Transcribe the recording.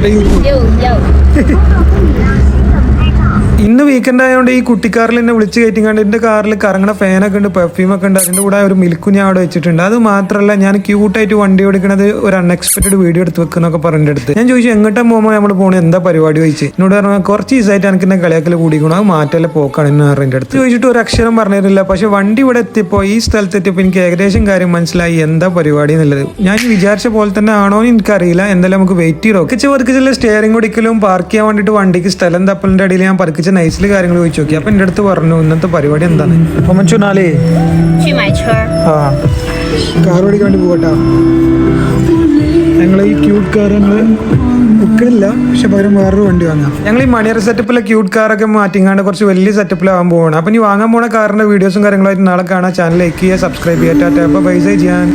എൻ്റെ ഇന്ന് വീക്കെൻഡ് ആയതുകൊണ്ട് ഈ കുട്ടിക്കാറിൽ എന്നെ വിളിച്ച് കയറ്റിങ്ങാണ്ട് എൻ്റെ കാറിൽ കറങ്ങണ ഫാനൊക്കെ ഉണ്ട്, പെർഫ്യൂമൊക്കെ ഉണ്ട്. അതിൻ്റെ കൂടെ ഒരു മിൽക്കും ഞാൻ അവിടെ വെച്ചിട്ടുണ്ട്. അത് മാത്രമല്ല ഞാൻ ക്യൂട്ടായിട്ട് വണ്ടി ഓടിക്കണത് ഒരു അൺഎക്സ്പെക്റ്റഡ് വീഡിയോ എടുത്ത് വെക്കുന്നൊക്കെ പറഞ്ഞിട്ട് എടുത്ത് ഞാൻ ചോദിച്ചു എങ്ങോട്ടാ പോകുമ്പോൾ നമ്മൾ പോകണത്, എന്താ പരിപാടി ചോദിച്ചു. എന്നോട് പറഞ്ഞാൽ കുറച്ച് ദിവസമായിട്ട് എനിക്ക് എന്നെ കളിയാക്കൽ കൂടിക്കണം, അത് മാറ്റല്ല പോക്കാണ് എന്ന് പറഞ്ഞതിൻ്റെ അടുത്ത് ചോദിച്ചിട്ട് ഒരു അക്ഷരം പറഞ്ഞിരുന്നില്ല. പക്ഷെ വണ്ടി ഇവിടെ എത്തിയപ്പോൾ ഈ സ്ഥലത്തെത്തിയപ്പോൾ എനിക്ക് ഏകദേശം കാര്യം മനസ്സിലായി എന്താ പരിപാടി എന്നുള്ളത്. ഞാൻ വിചാരിച്ച പോലെ തന്നെ ആണോ എന്ന് എനിക്കറിയില്ല. എന്തായാലും നമുക്ക് വെയിറ്റ് ചെയ്തോ. ചില സ്റ്റിയറിംഗ് ഓടിക്കലും പാർക്ക് ചെയ്യാൻ വേണ്ടിയിട്ട് വണ്ടിക്ക് സ്ഥലം തപ്പലിൻ്റെ ഇടയിൽ ഞാൻ പറിച്ച നൈസിൽ കാര്യങ്ങൾ ചോദിച്ചു നോക്കി. അപ്പൊ എൻ്റെ അടുത്ത് പറഞ്ഞു ഇന്നത്തെ പരിപാടി എന്താണ്. കാർ ഓടിക്കാൻ വേണ്ടി പോകട്ടാ. ഞങ്ങൾ ഈ ക്യൂട്ട് കാർ ഞങ്ങൾ ബുക്കില്ല, പക്ഷെ പകരം വേറൊരു വണ്ടി വാങ്ങാം. ഞങ്ങൾ ഈ മണിയർ സെറ്റപ്പിലെ ക്യൂട്ട് കാറൊക്കെ മാറ്റിങ്ങാണ്ട് കുറച്ച് വലിയ സെറ്റപ്പിലാവാൻ പോവാണ്. അപ്പൊ ഇനി വാങ്ങാൻ പോണ കാറിന്റെ വീഡിയോസും കാര്യങ്ങളായിട്ട് നാളെ കാണാം. ചാനൽ ലൈക്ക് ചെയ്യുക, സബ്സ്ക്രൈബ് ചെയ്യുക. ടാറ്റ. അപ്പൊ പൈസ ചെയ്യാൻ